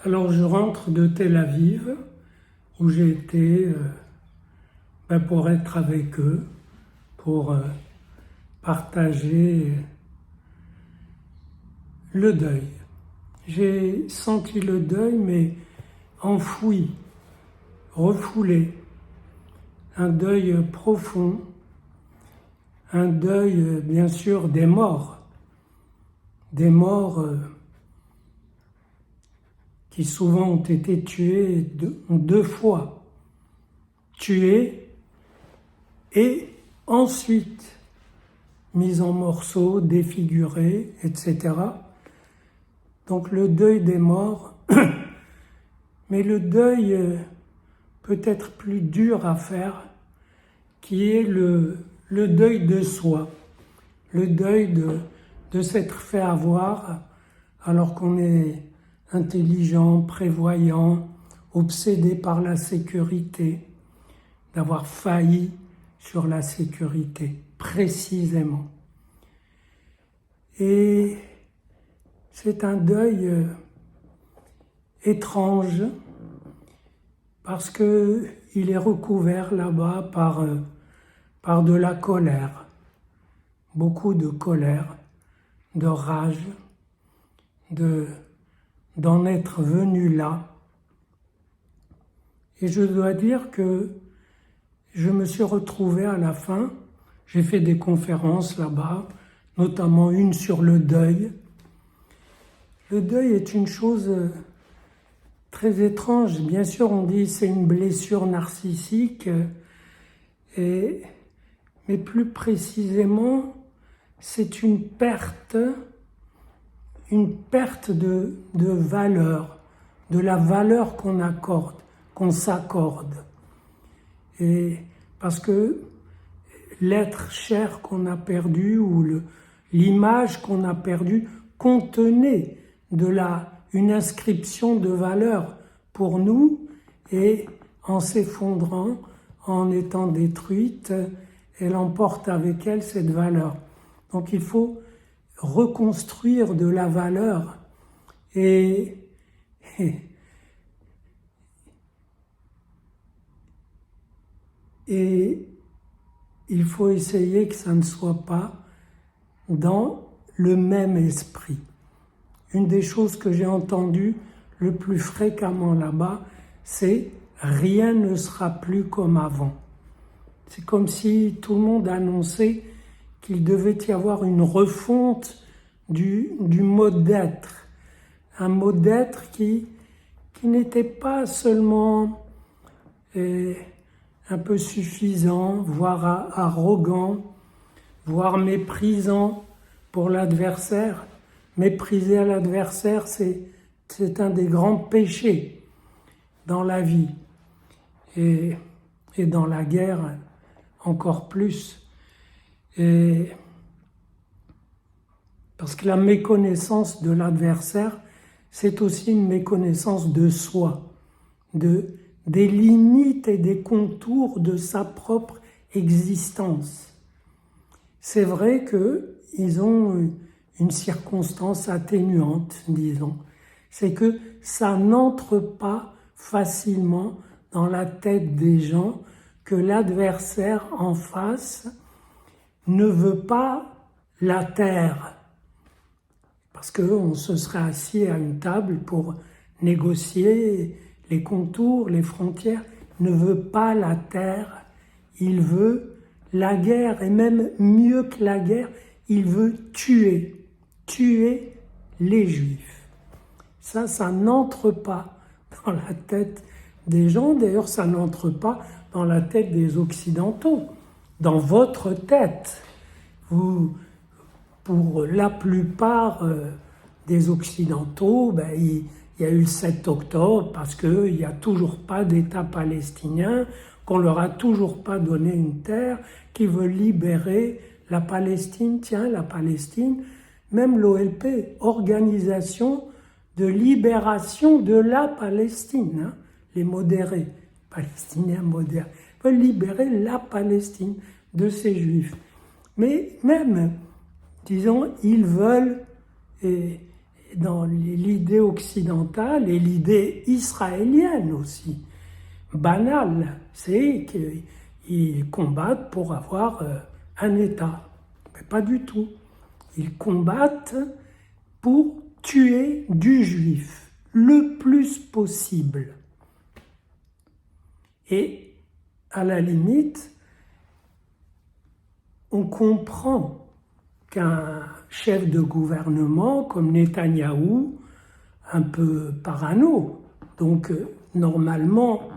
Alors je rentre de Tel Aviv, où j'ai été pour être avec eux, pour partager le deuil. J'ai senti le deuil, mais enfoui, refoulé. Un deuil profond, un deuil bien sûr des morts qui souvent ont été tués deux fois, tués et ensuite mis en morceaux, défigurés, etc. Donc le deuil des morts, mais le deuil peut-être plus dur à faire, qui est le deuil de soi, le deuil de s'être fait avoir alors qu'on est intelligent, prévoyant, obsédé par la sécurité, d'avoir failli sur la sécurité, précisément. Et c'est un deuil étrange parce qu'il est recouvert là-bas par de la colère, beaucoup de colère, de rage, d'en être venu là. Et je dois dire que je me suis retrouvé à la fin, j'ai fait des conférences là-bas, notamment une sur le deuil. Le deuil est une chose très étrange. Bien sûr, on dit c'est une blessure narcissique, mais plus précisément, c'est une perte de valeur, de la valeur qu'on accorde, qu'on s'accorde. Et parce que l'être cher qu'on a perdu ou l'image qu'on a perdue contenait une inscription de valeur pour nous, et en s'effondrant, en étant détruite, elle emporte avec elle cette valeur. Donc il faut reconstruire de la valeur et il faut essayer que ça ne soit pas dans le même esprit. Une des choses que j'ai entendues le plus fréquemment là-bas, c'est « rien ne sera plus comme avant ». C'est comme si tout le monde annonçait qu'il devait y avoir une refonte du mode d'être. Un mode d'être qui n'était pas seulement un peu suffisant, voire arrogant, voire méprisant pour l'adversaire. Mépriser à l'adversaire, c'est un des grands péchés dans la vie. Et dans la guerre, encore plus. Parce que la méconnaissance de l'adversaire, c'est aussi une méconnaissance de soi, des limites et des contours de sa propre existence. C'est vrai qu'ils ont une circonstance atténuante, disons. C'est que ça n'entre pas facilement dans la tête des gens que l'adversaire en face ne veut pas la terre. Parce qu'on se serait assis à une table pour négocier les contours, les frontières. Il ne veut pas la terre, il veut la guerre, et même mieux que la guerre, il veut tuer les Juifs. Ça n'entre pas dans la tête des gens, d'ailleurs ça n'entre pas dans la tête des Occidentaux, dans votre tête. Pour la plupart des Occidentaux, il y a eu le 7 octobre parce qu'il n'y a toujours pas d'État palestinien, qu'on leur a toujours pas donné une terre, qui veut libérer la Palestine. Tiens, la Palestine, même l'OLP, Organisation de libération de la Palestine, les modérés, palestiniens modérés, veulent libérer la Palestine de ces Juifs. Mais même, disons, ils veulent dans l'idée occidentale et l'idée israélienne aussi, banale, c'est qu'ils combattent pour avoir un État. Mais pas du tout. Ils combattent pour tuer du juif le plus possible. Et à la limite, on comprend qu'un chef de gouvernement comme Netanyahou, un peu parano, donc normalement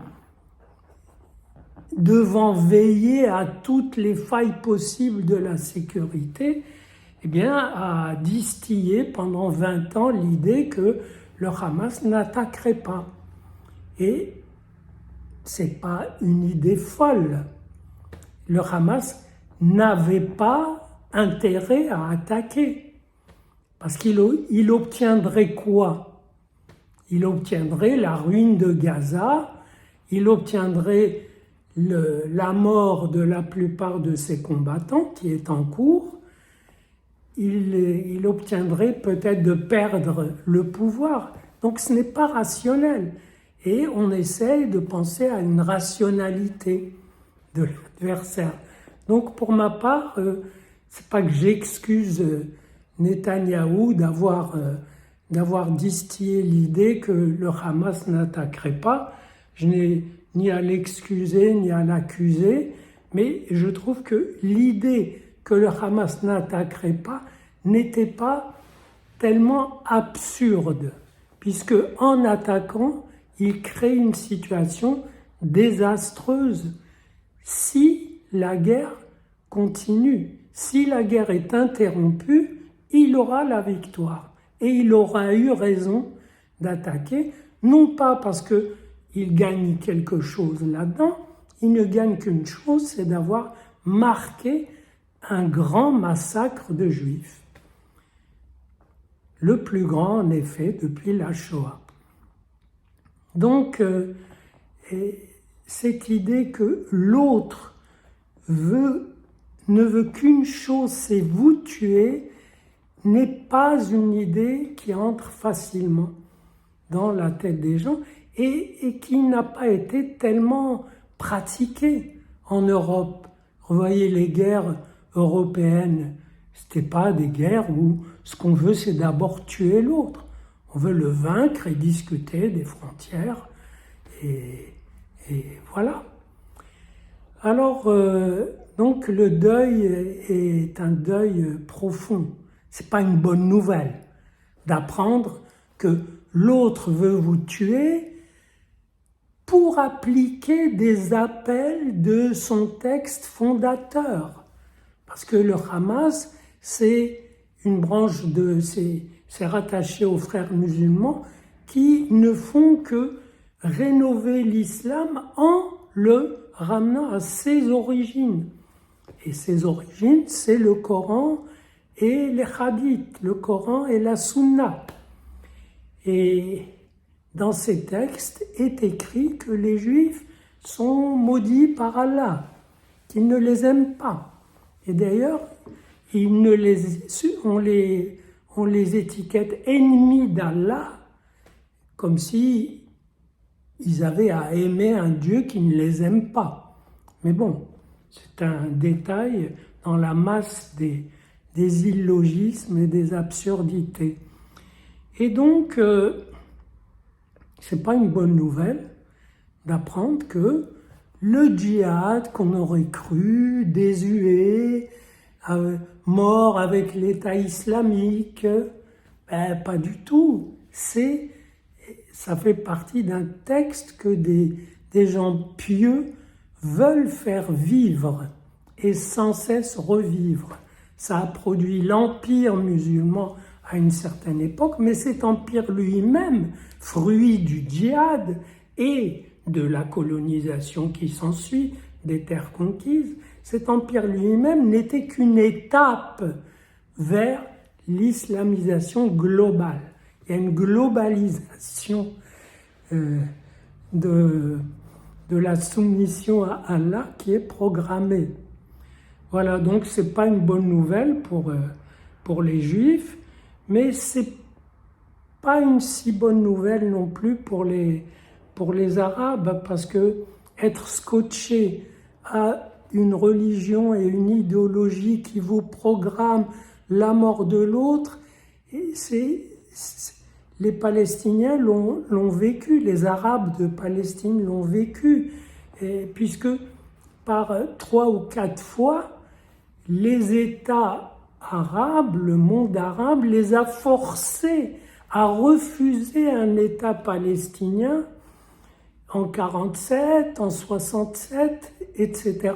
devant veiller à toutes les failles possibles de la sécurité, eh bien, a distillé pendant 20 ans l'idée que le Hamas n'attaquerait pas. Et c'est pas une idée folle. Le Hamas n'avait pas intérêt à attaquer. Parce qu'il obtiendrait quoi? Il obtiendrait la ruine de Gaza, il obtiendrait la mort de la plupart de ses combattants qui est en cours, il obtiendrait peut-être de perdre le pouvoir. Donc ce n'est pas rationnel. Et on essaye de penser à une rationalité de l'adversaire. Donc pour ma part, c'est pas que j'excuse Netanyahou d'avoir distillé l'idée que le Hamas n'attaquerait pas. Je n'ai ni à l'excuser ni à l'accuser, mais je trouve que l'idée que le Hamas n'attaquerait pas n'était pas tellement absurde, puisque en attaquant, il crée une situation désastreuse. Si la guerre continue, si la guerre est interrompue, il aura la victoire. Et il aura eu raison d'attaquer, non pas parce qu'il gagne quelque chose là-dedans, il ne gagne qu'une chose, c'est d'avoir marqué un grand massacre de Juifs. Le plus grand, en effet, depuis la Shoah. Donc, cette idée que l'autre ne veut qu'une chose, c'est vous tuer, n'est pas une idée qui entre facilement dans la tête des gens et qui n'a pas été tellement pratiquée en Europe. Vous voyez, les guerres européennes, c'était pas des guerres où ce qu'on veut, c'est d'abord tuer l'autre. On veut le vaincre et discuter des frontières. Et voilà. Alors, donc le deuil est un deuil profond. C'est pas une bonne nouvelle d'apprendre que l'autre veut vous tuer pour appliquer des appels de son texte fondateur. Parce que le Hamas, c'est une branche c'est rattaché aux frères musulmans qui ne font que rénover l'islam en le ramenant à ses origines. Et ses origines, c'est le Coran et les hadiths, le Coran et la Sunna. Et dans ces textes est écrit que les Juifs sont maudits par Allah, qu'il ne les aime pas. Et d'ailleurs, on les étiquette ennemis d'Allah, comme si ils avaient à aimer un Dieu qui ne les aime pas. Mais bon, c'est un détail dans la masse des illogismes et des absurdités. Et donc, c'est pas une bonne nouvelle d'apprendre que le djihad qu'on aurait cru désuet, mort avec l'État islamique, pas du tout. Ça fait partie d'un texte que des gens pieux veulent faire vivre et sans cesse revivre. Ça a produit l'empire musulman à une certaine époque, mais cet empire lui-même, fruit du djihad et de la colonisation qui s'ensuit, des terres conquises, cet empire lui-même n'était qu'une étape vers l'islamisation globale. Il y a une globalisation de la soumission à Allah qui est programmée. Voilà, donc c'est pas une bonne nouvelle pour les Juifs, mais c'est pas une si bonne nouvelle non plus pour les Arabes, parce que être scotché à une religion et une idéologie qui vous programme la mort de l'autre, les Palestiniens l'ont vécu, les Arabes de Palestine l'ont vécu, puisque par 3 ou 4 fois, les États arabes, le monde arabe, les a forcés à refuser un État palestinien en 47, en 67, etc.,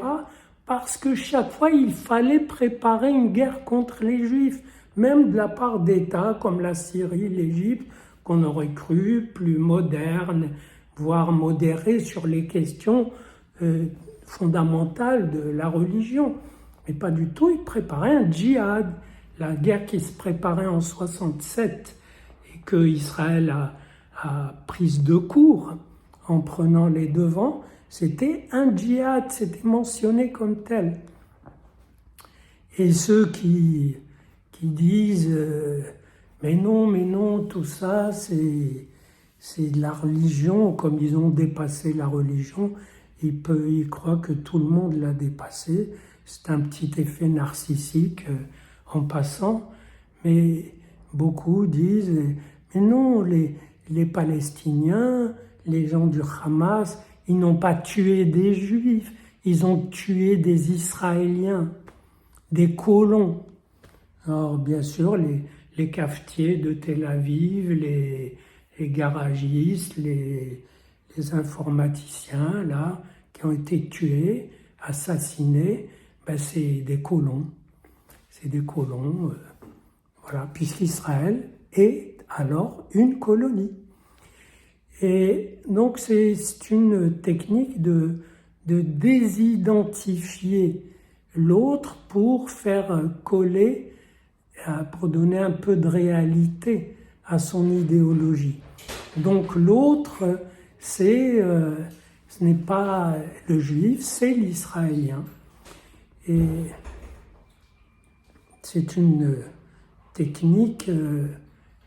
parce que chaque fois, il fallait préparer une guerre contre les Juifs, même de la part d'États comme la Syrie, l'Égypte, qu'on aurait cru plus modernes, voire modérés sur les questions fondamentales de la religion. Mais pas du tout, ils préparaient un djihad. La guerre qui se préparait en 67 et que Israël a prise de court en prenant les devants, c'était un djihad, c'était mentionné comme tel. Et ceux qui disent mais non, tout ça c'est de la religion, comme ils ont dépassé la religion, ils croient que tout le monde l'a dépassé. C'est un petit effet narcissique en passant, mais beaucoup disent mais non, les Palestiniens, les gens du Hamas, ils n'ont pas tué des Juifs, ils ont tué des Israéliens, des colons. Alors bien sûr, les cafetiers de Tel Aviv, les garagistes, les informaticiens là, qui ont été tués, assassinés, c'est des colons. C'est des colons, voilà, puisqu'Israël est alors une colonie. Et donc c'est une technique de désidentifier l'autre pour faire coller, pour donner un peu de réalité à son idéologie. Donc l'autre, ce n'est pas le juif, c'est l'israélien. Et c'est une technique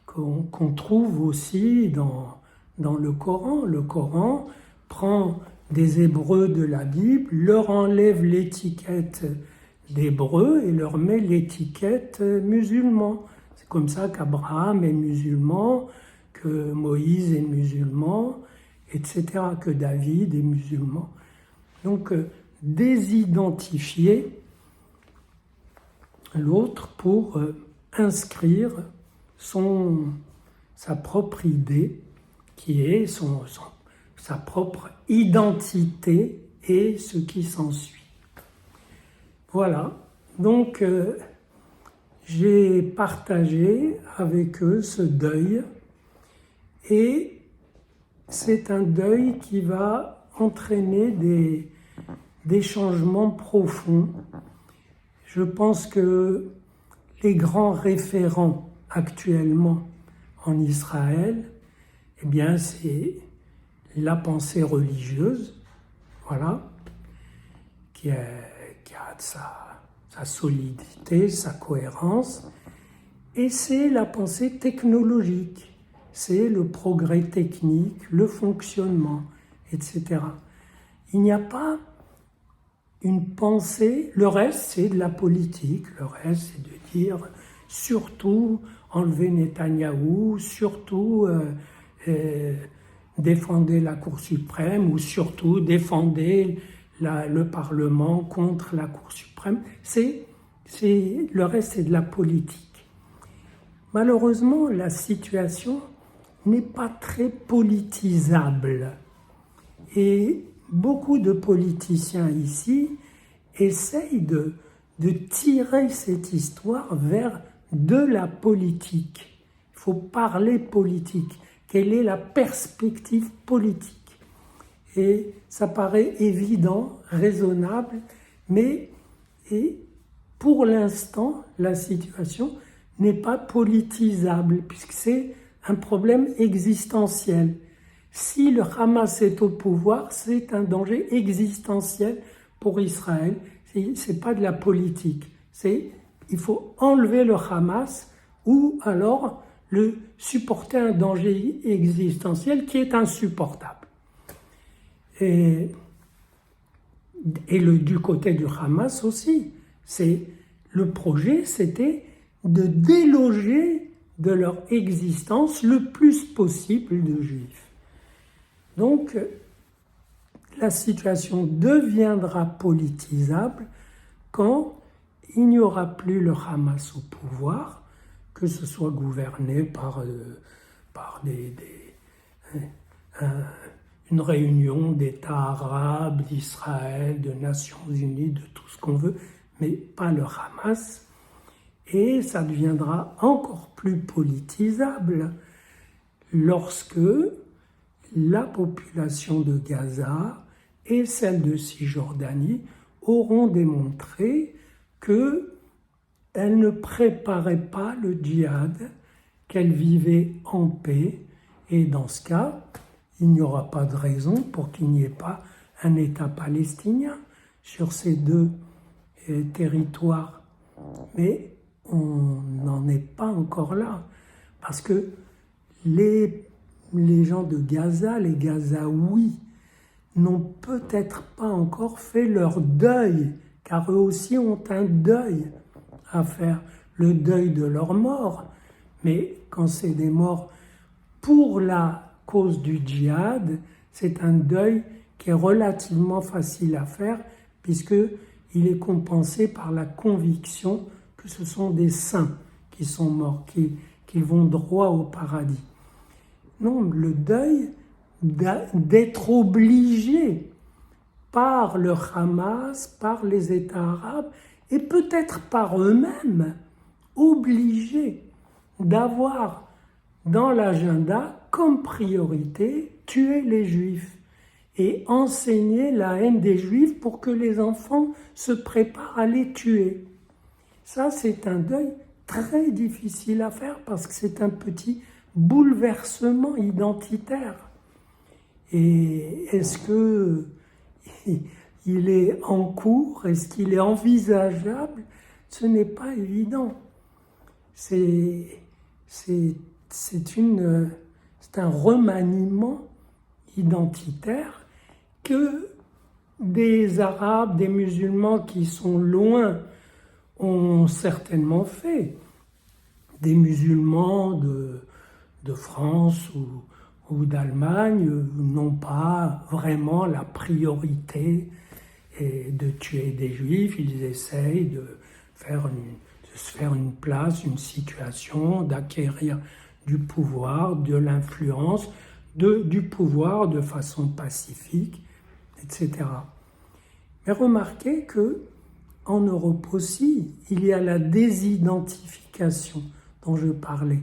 qu'on trouve aussi dans le Coran. Le Coran prend des Hébreux de la Bible, leur enlève l'étiquette d'Hébreux et leur met l'étiquette musulman. C'est comme ça qu'Abraham est musulman, que Moïse est musulman, etc., que David est musulman. Donc, désidentifier l'autre pour inscrire sa propre idée, qui est sa propre identité et ce qui s'ensuit. Voilà, donc j'ai partagé avec eux ce deuil, et c'est un deuil qui va entraîner des changements profonds. Je pense que les grands référents actuellement en Israël, eh bien, c'est la pensée religieuse, voilà, qui a sa solidité, sa cohérence, et c'est la pensée technologique, c'est le progrès technique, le fonctionnement, etc. Il n'y a pas une pensée, le reste c'est de la politique, le reste c'est de dire surtout enlever Netanyahou, surtout défendez la Cour suprême, ou surtout défendez le Parlement contre la Cour suprême. Le reste c'est de la politique. Malheureusement, la situation n'est pas très politisable. Et beaucoup de politiciens ici essayent de tirer cette histoire vers de la politique. Il faut parler politique. Quelle est la perspective politique? Et ça paraît évident, raisonnable, mais pour l'instant, la situation n'est pas politisable, puisque c'est un problème existentiel. Si le Hamas est au pouvoir, c'est un danger existentiel pour Israël. C'est pas de la politique. Il faut enlever le Hamas, ou alors supporter un danger existentiel qui est insupportable. Et du côté du Hamas aussi, le projet, c'était de déloger de leur existence le plus possible de juifs. Donc, la situation deviendra politisable quand il n'y aura plus le Hamas au pouvoir, que ce soit gouverné par une réunion d'États arabes, d'Israël, de Nations Unies, de tout ce qu'on veut, mais pas le Hamas. Et ça deviendra encore plus politisable lorsque la population de Gaza et celle de Cisjordanie auront démontré qu'elles ne préparaient pas le djihad, qu'elles vivaient en paix. Et dans ce cas, il n'y aura pas de raison pour qu'il n'y ait pas un État palestinien sur ces deux territoires. Mais on n'en est pas encore là. Parce que les gens de Gaza, les Gazaouis, n'ont peut-être pas encore fait leur deuil, car eux aussi ont un deuil à faire, le deuil de leurs morts. Mais quand c'est des morts pour la cause du djihad, c'est un deuil qui est relativement facile à faire, puisqu'il est compensé par la conviction que ce sont des saints qui sont morts, qui vont droit au paradis. Non, le deuil d'être obligé par le Hamas, par les États arabes, et peut-être par eux-mêmes, obligés d'avoir dans l'agenda comme priorité tuer les Juifs et enseigner la haine des Juifs pour que les enfants se préparent à les tuer. Ça, c'est un deuil très difficile à faire parce que c'est un petit bouleversement identitaire. Et est-ce qu'il est en cours? Est-ce qu'il est envisageable? Ce n'est pas évident. C'est un remaniement identitaire que des Arabes, des musulmans qui sont loin ont certainement fait. Des musulmans de France ou d'Allemagne n'ont pas vraiment la priorité de tuer des Juifs. Ils essayent de se faire une place, une situation, d'acquérir du pouvoir, de l'influence, du pouvoir de façon pacifique, etc. Mais remarquez que en Europe aussi, il y a la désidentification dont je parlais,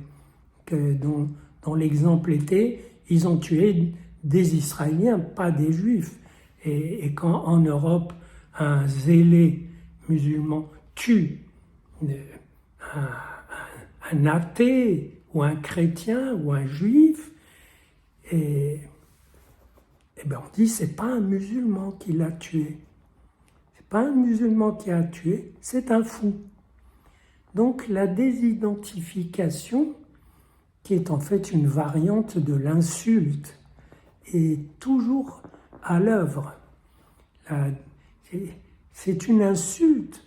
dont l'exemple était, ils ont tué des Israéliens, pas des Juifs. Et quand en Europe, un zélé musulman tue un athée ou un chrétien ou un juif, et bien on dit c'est pas un musulman qui l'a tué. C'est pas un musulman qui a tué, c'est un fou. Donc la désidentification, qui est en fait une variante de l'insulte, est toujours à l'œuvre. C'est une insulte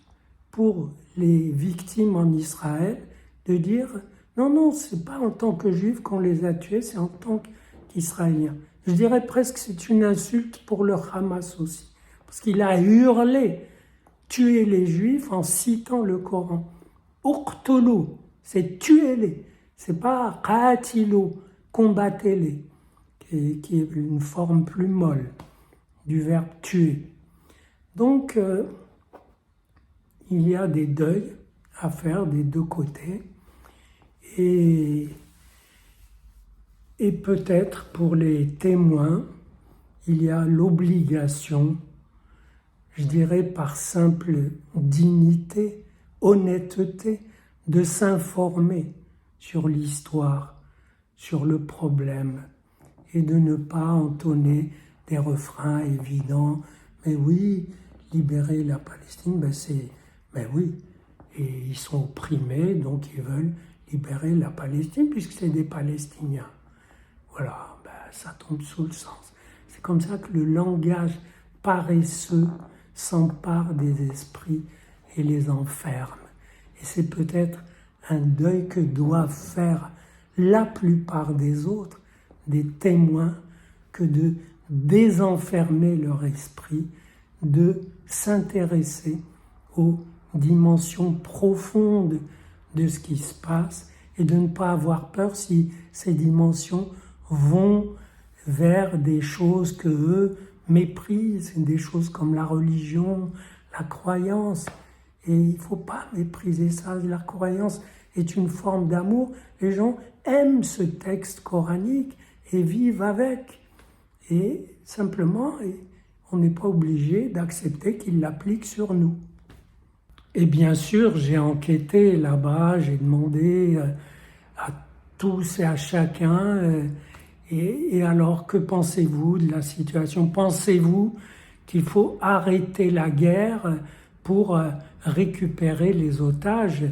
pour les victimes en Israël de dire non, c'est pas en tant que juifs qu'on les a tués, c'est en tant qu'Israéliens. Je dirais presque que c'est une insulte pour le Hamas aussi, parce qu'il a hurlé tuer les juifs en citant le Coran. Uqtulu, c'est tuer-les, c'est pas qatilu, combattez-les, qui est une forme plus molle du verbe tuer. Donc, il y a des deuils à faire des deux côtés et peut-être pour les témoins, il y a l'obligation, je dirais par simple dignité, honnêteté, de s'informer sur l'histoire, sur le problème et de ne pas entonner des refrains évidents. Mais oui, libérer la Palestine, ben oui, et ils sont opprimés, donc ils veulent libérer la Palestine, puisque c'est des Palestiniens. Voilà, ben, ça tombe sous le sens. C'est comme ça que le langage paresseux s'empare des esprits et les enferme. Et c'est peut-être un deuil que doivent faire la plupart des autres, des témoins, que de désenfermer leur esprit, de s'intéresser aux dimensions profondes de ce qui se passe et de ne pas avoir peur si ces dimensions vont vers des choses que eux méprisent, des choses comme la religion, la croyance. Et il ne faut pas mépriser ça. La croyance est une forme d'amour. Les gens aiment ce texte coranique et vivent avec. Et simplement, on n'est pas obligé d'accepter qu'ils l'appliquent sur nous. Et bien sûr, j'ai enquêté là-bas, j'ai demandé à tous et à chacun, et alors que pensez-vous de la situation? Pensez-vous qu'il faut arrêter la guerre pour récupérer les otages?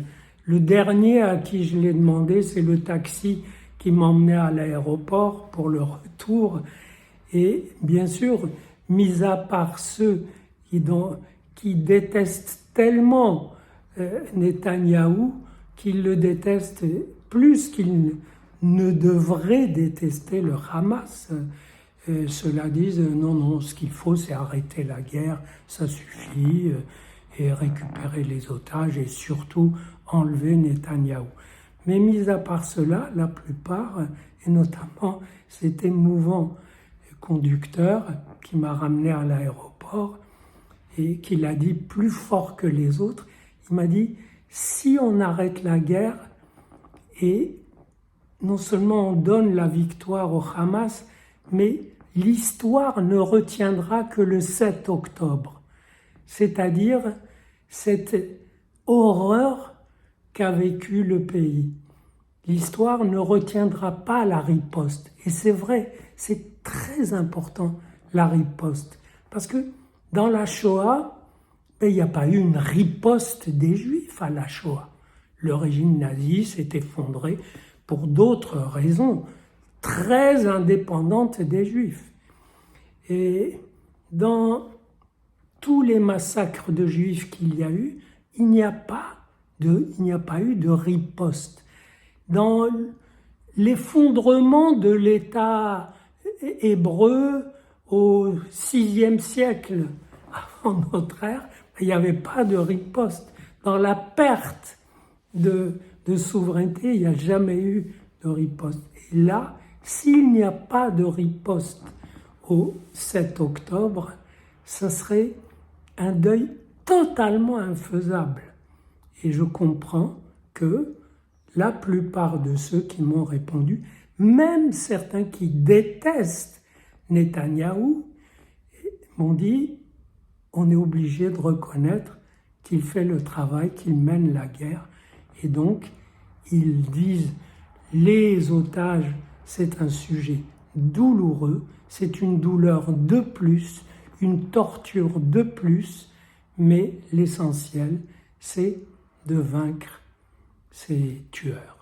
Le dernier à qui je l'ai demandé, c'est le taxi qui m'emmenait à l'aéroport pour le retour. Et bien sûr, mis à part ceux qui détestent tellement Netanyahou, qu'ils le détestent plus qu'ils ne devraient détester le Hamas. Ceux-là disent non, ce qu'il faut c'est arrêter la guerre, ça suffit, et récupérer les otages et surtout enlever Netanyahou. Mais mis à part cela, la plupart, et notamment cet émouvant conducteur qui m'a ramené à l'aéroport et qui l'a dit plus fort que les autres, il m'a dit si on arrête la guerre et non seulement on donne la victoire au Hamas, mais l'histoire ne retiendra que le 7 octobre, c'est-à-dire cette horreur qu'a vécu le pays. L'histoire ne retiendra pas la riposte. Et c'est vrai, c'est très important la riposte. Parce que dans la Shoah, il n'y a pas eu une riposte des Juifs à la Shoah. Le régime nazi s'est effondré pour d'autres raisons très indépendantes des Juifs. Et dans tous les massacres de Juifs qu'il y a eu, il n'y a pas eu de riposte. Dans l'effondrement de l'État hébreu au VIe siècle avant notre ère, il n'y avait pas de riposte. Dans la perte de souveraineté, il n'y a jamais eu de riposte. Et là, s'il n'y a pas de riposte au 7 octobre, ça serait un deuil totalement infaisable. Et je comprends que la plupart de ceux qui m'ont répondu, même certains qui détestent Netanyahou, m'ont dit on est obligé de reconnaître qu'il fait le travail, qu'il mène la guerre. Et donc, ils disent les otages, c'est un sujet douloureux, c'est une douleur de plus, une torture de plus, mais l'essentiel, c'est de vaincre ces tueurs.